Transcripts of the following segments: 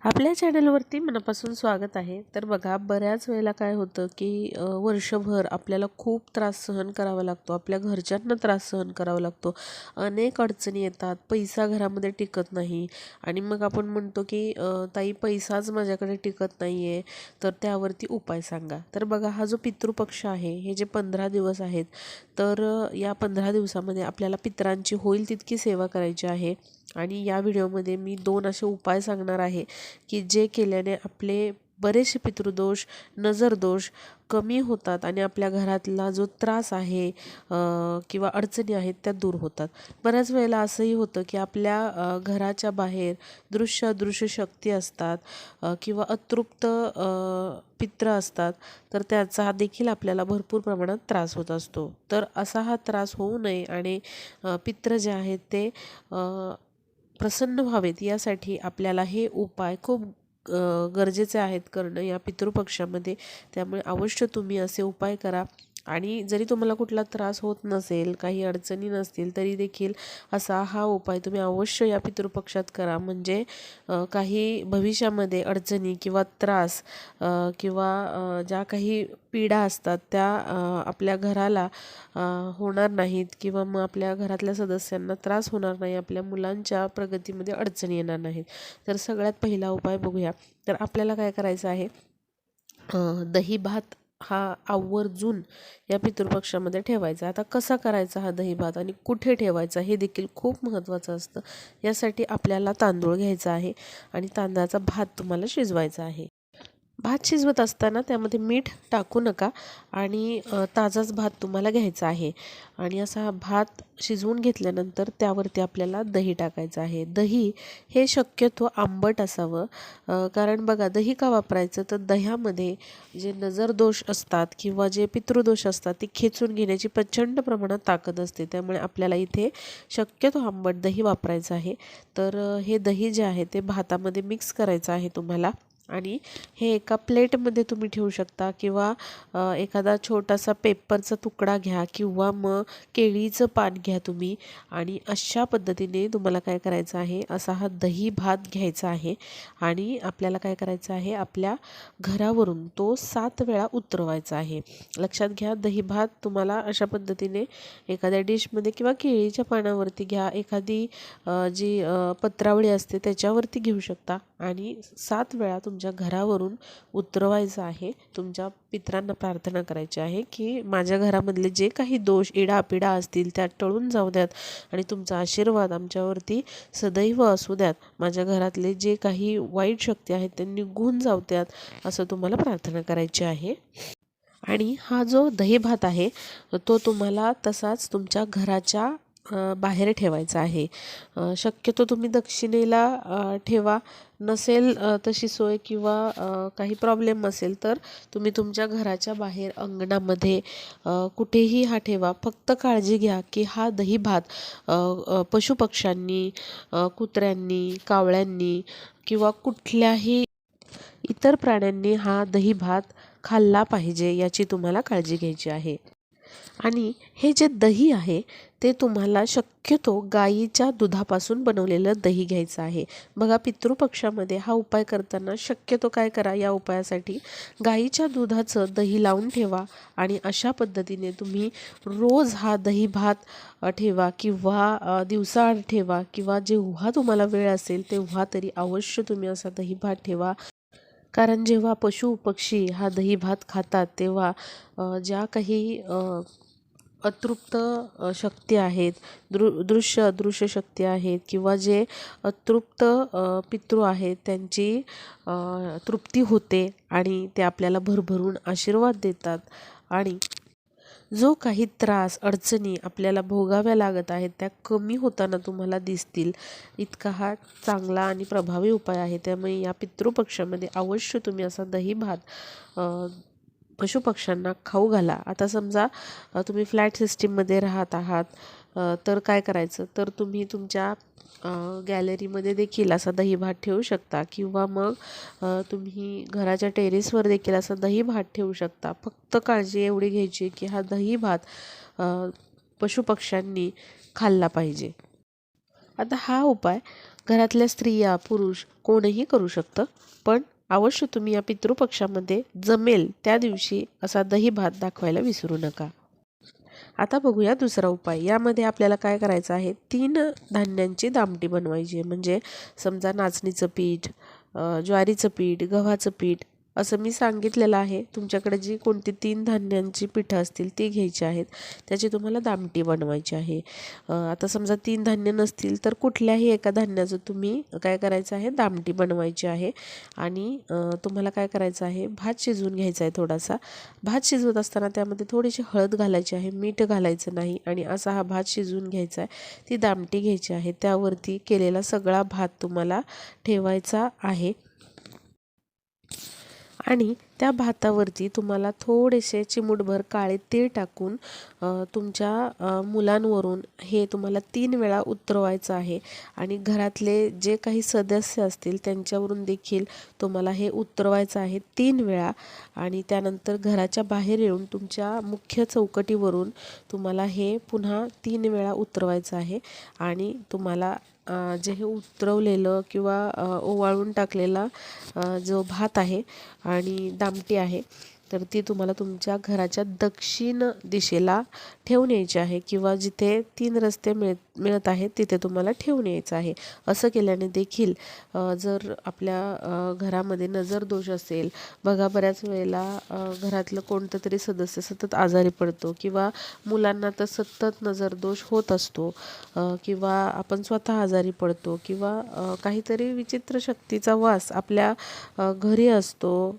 आपल्या चॅनलवरती मनापासून स्वागत आहे. तर बघा, बऱ्याच वेळेला काय होतं की वर्षभर आपल्याला खूप त्रास सहन करावा लागतो, आपल्या घरच्यांना त्रास सहन करावा लागतो, अनेक अडचणी येतात, पैसा घरामध्ये टिकत नाही आणि मग आपण म्हणतो की ताई पैसाच माझ्याकडे टिकत नाही आहे, तर त्यावरती उपाय सांगा. तर बघा, हा जो पितृपक्ष आहे, हे जे 15 दिवस आहेत, तर या 15 दिवसामध्ये आपल्याला पितरांची होईल तितकी सेवा करायची आहे. आणि या व्हिडिओमध्ये मी 2 असे उपाय सांगणार आहे की जे केल्याने आपले बरेचसे पितृदोष, नजरदोष कमी होतात आणि आपल्या घरातला जो त्रास आहे किंवा अडचणी आहेत त्या दूर होतात. बऱ्याच वेळेला असंही होतं की आपल्या घराच्या बाहेर दृश्य शक्ती असतात किंवा अतृप्त पित्र असतात, तर त्याचा देखील आपल्याला भरपूर प्रमाणात त्रास होत असतो. तर असा हा त्रास होऊ नये आणि पित्र जे आहेत ते प्रसन्न व्हावेत यासाठी आपल्याला हे उपाय खूप गरजेचे आहेत करणं या पितृपक्षामध्ये. त्यामुळे अवश्य तुम्ही असे उपाय करा. आणि जरी तुम्हाला कुठला त्रास होत नसेल, काही अडचणी नसतील, तरी देखील असा हा उपाय तुम्ही अवश्य या पितृपक्षात करा. म्हणजे काही भविष्यामध्ये अडचणी किंवा त्रास किंवा ज्या काही पीडा असतात त्या आपल्या घराला होणार नाहीत किंवा मग आपल्या घरातल्या सदस्यांना त्रास होणार नाही, आपल्या मुलांच्या प्रगतीमध्ये अडचणी येणार नाहीत. तर सगळ्यात पहिला उपाय बघूया. तर आपल्याला काय करायचं आहे, दही भात हा आवर्जून या पितृपक्षामध्ये ठेवायचा. आता कसा करायचा हा दही भात आणि कुठे ठेवायचा हे देखील खूप महत्त्वाचं असतं. यासाठी आपल्याला तांदूळ घ्यायचा आहे आणि तांदळाचा भात तुम्हाला शिजवायचा आहे. भात शिजवत असताना त्यामध्ये मीठ टाकू नका आणि ताजाच भात तुम्हाला घ्यायचा आहे. आणि असा हा भात शिजवून घेतल्यानंतर त्यावरती आपल्याला दही टाकायचं आहे. दही हे शक्यतो आंबट असावं, कारण बघा, दही का वापरायचं, तर दह्यामध्ये जे नजरदोष असतात किंवा जे पितृदोष असतात ते खेचून घेण्याची प्रचंड प्रमाणात ताकद असते. त्यामुळे आपल्याला इथे शक्यतो आंबट दही वापरायचं आहे. तर हे दही जे आहे ते भातामध्ये मिक्स करायचं आहे तुम्हाला. आणि हे एका प्लेटमध्ये तुम्ही ठेवू शकता किंवा एखादा छोटासा पेपरचा तुकडा घ्या किंवा मग केळीचं पान घ्या तुम्ही. आणि अशा पद्धतीने तुम्हाला काय करायचं आहे, असा हा दही भात घ्यायचा आहे आणि आपल्याला काय करायचं आहे, आपल्या घरावरून तो 7 वेळा उतरवायचा आहे. लक्षात घ्या, दही भात तुम्हाला अशा पद्धतीने एखाद्या डिशमध्ये किंवा केळीच्या पानावरती घ्या, एखादी जी पत्रावळी असते त्याच्यावरती घेऊ शकता आणि 7 वेळा तुमच्या घरावरून उतरवायचं आहे. तुमच्या पितरांना प्रार्थना करायची आहे की माझ्या घरामधले जे काही दोष, इडापिडा असतील त्या टळून जाऊ द्यात आणि तुमचा आशीर्वाद आमच्यावरती सदैव असू द्यात. माझ्या घरातले जे काही वाईट शक्ती आहेत ते निघून जाऊ द्यात, असं तुम्हाला प्रार्थना करायची आहे. आणि हा जो दही भात आहे तो तुम्हाला तसाच तुमच्या घराच्या बाहेर ठेवायचा आहे. शक्यतो तुम्ही दक्षिणेला ठेवा. नसेल तशी सोय किंवा काही प्रॉब्लेम असेल तर तुम्ही तुमच्या घराच्या बाहेर अंगणामध्ये कुठेही हा ठेवा. फक्त काळजी घ्या की हा दही भात पशुपक्ष्यांनी, कुत्र्यांनी, कावळ्यांनी किंवा कुठल्याही इतर प्राण्यांनी हा दही भात खाल्ला पाहिजे, याची तुम्हाला काळजी घ्यायची आहे. आणि हे जे दही आहे ते तुम्हाला शक्यतो गाईच्या दुधापासून बनवलेलं दही घ्यायचं आहे. बघा, पितृपक्षामध्ये हा उपाय करताना शक्यतो काय करा, या उपायासाठी गाईच्या दुधाचं दही लावून ठेवा आणि अशा पद्धतीने तुम्ही रोज हा दही भात ठेवा किंवा दिवसाआड ठेवा किंवा जेव्हा तुम्हाला वेळ असेल तेव्हा तरी अवश्य तुम्ही असा दही भात ठेवा. कारण जेव्हा पशु पक्षी हा दही भात खातात तेव्हा ज्या काही अतृप्त शक्ती आहेत, अदृश्य शक्ती आहेत किंवा जे अतृप्त पितृ आहेत त्यांची तृप्ती होते आणि ते आपल्याला भरभरून आशीर्वाद देतात. आणि जो काही त्रास, अडचणी आपल्याला भोगाव्या लागत आहेत त्या कमी होताना तुम्हाला दिसतील, इतका हा चांगला आणि प्रभावी उपाय आहे. त्यामुळे या पितृपक्षामध्ये अवश्य तुम्ही असा दही भात पशुपक्ष्यांना खाऊ घाला. आता समजा तुम्ही फ्लॅट सिस्टीममध्ये राहत आहात, तर काय करायचं, तर तुम्ही तुमच्या गॅलरीमध्ये देखील असा दही भात ठेवू शकता किंवा मग तुम्ही घराच्या टेरेसवर देखील असा दही भात ठेवू शकता. फक्त काळजी एवढी घ्यायची की हा दही भात पशुपक्ष्यांनी खाल्ला पाहिजे. आता हा उपाय घरातल्या स्त्रिया पुरुष कोणीही करू शकतं, पण अवश्य तुम्ही या पितृपक्षामध्ये जमेल त्या दिवशी असा दही भात दाखवायला विसरू नका. आता बघूया दुसरा उपाय. यामध्ये आपल्याला काय करायचं आहे, 3 धान्यांची दामटी बनवायची आहे. म्हणजे समजा नाचणीचं पीठ, ज्वारीचं पीठ, गव्हाचं पीठ असं मी सांगितलेलं आहे. तुमच्याकडे जी कोणती 3 धान्यांची पिठं असतील ती घ्यायची आहेत. त्याची तुम्हाला दामटी बनवायची आहे. आता समजा 3 धान्य नसतील तर कुठल्याही एका धान्याचं तुम्ही काय करायचं आहे, दामटी बनवायची आहे. आणि तुम्हाला काय करायचं आहे, भात शिजवून घ्यायचा आहे थोडासा. भात शिजवत असताना त्यामध्ये थोडीशी हळद घालायची आहे, मीठ घालायचं नाही. आणि असा हा भात शिजवून घ्यायचा आहे. ती दामटी घ्यायची आहे. त्यावरती केलेला सगळा भात तुम्हाला ठेवायचा आहे. आणि त्या भातावरती तुम्हाला थोडेसे चिमूटभर काळे तीळ टाकून तुमच्या मुलांवरून हे तुम्हाला 3 वेळा उतरवायचं आहे. आणि घरातले जे काही सदस्य असतील त्यांच्यावरून देखील तुम्हाला हे उतरवायचं आहे 3 वेळा. आणि त्यानंतर घराच्या बाहेर येऊन तुमच्या मुख्य चौकटीवरून तुम्हाला हे पुन्हा 3 वेळा उतरवायचं आहे. आणि तुम्हाला जे हे उतरवलेलं किंवा ओवाळून टाकलेला जो भात आहे आणि दामटी आहे तर ती तुम्हाला तुमच्या घराच्या दक्षिण दिशेला ठेवून यायची आहे. किंवा जिथे 3 रस्ते मिळत आहेत तिथे तुम्हाला ठेवून यायचं आहे. असं केल्याने देखील जर आपल्या घरामध्ये नजर दोष असेल, बघा बऱ्याच वेळेला घरातलं कोणतं तरी सदस्य सतत आजारी पडतो किंवा मुलांना तर सतत नजर दोष होत असतो, किंवा आपण स्वतः आजारी पडतो, किंवा काहीतरी विचित्र शक्तीचा वास आपल्या घरी असतो.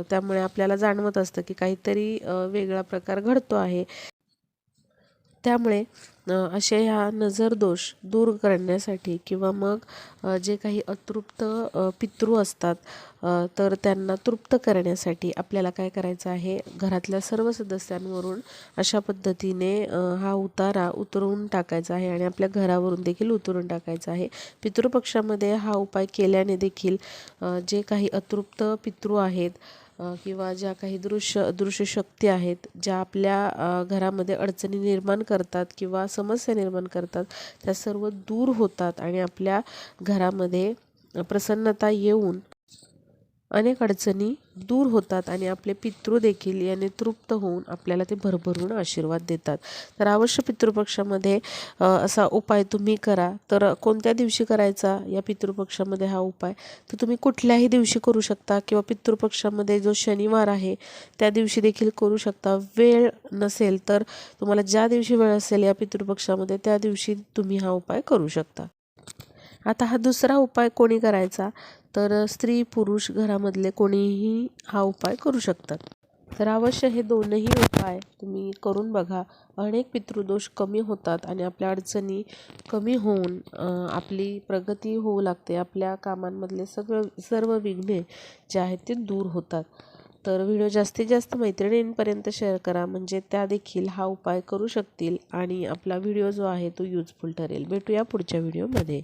त्यामुळे आपल्याला जाणवत असतं की काहीतरी वेगळा प्रकार घडतो आहे. त्यामुळे असे ह्या नजरदोष दूर करण्यासाठी किंवा मग जे काही अतृप्त पितृ असतात तर त्यांना तृप्त करण्यासाठी आपल्याला काय करायचं आहे, घरातल्या सर्व सदस्यांवरून अशा पद्धतीने हा उतारा उतरवून टाकायचा आहे आणि आपल्या घरावरून देखील उतरून टाकायचा आहे. पितृपक्षामध्ये हा उपाय केल्याने देखील जे काही अतृप्त पितृ आहेत किंवा ज्या काही दृश्य शक्ती आहेत, ज्या आपल्या घरामध्ये अडचणी निर्माण करतात किंवा समस्या निर्माण करतात, त्या सर्व दूर होतात आणि आपल्या घरामध्ये प्रसन्नता येऊन अनेक अडचणी दूर होतात आणि आपले पितृ देखील याने तृप्त होऊन आपल्याला ते भरभरून आशीर्वाद देतात. तर अवश्य पितृपक्षामध्ये असा उपाय तुम्ही करा. तर कोणत्या दिवशी करायचा या पितृपक्षामध्ये हा उपाय, तर तुम्ही कुठल्याही दिवशी करू शकता किंवा पितृपक्षामध्ये जो शनिवार आहे त्या दिवशी देखील करू शकता. वेळ नसेल तर तुम्हाला ज्या दिवशी वेळ असेल या पितृपक्षामध्ये त्या दिवशी तुम्ही हा उपाय करू शकता. आता हा दुसरा उपाय कोणी करायचा, तर स्त्री पुरुष घरामधले कोणीही हा उपाय करू शकतात. तर अवश्य हे दोनही उपाय तुम्ही करून बघा. अनेक पितृदोष कमी होतात आणि आपल्या अडचणी कमी होऊन आपली प्रगती होऊ लागते. आपल्या कामांमधले सर्व विघ्ने जे आहेत ते दूर होतात. तर व्हिडिओ जास्तीत जास्त मैत्रिणींपर्यंत शेअर करा, म्हणजे त्या देखील हा उपाय करू शकतील आणि आपला व्हिडिओ जो आहे तो यूजफुल ठरेल. भेटूया पुढच्या व्हिडिओमध्ये.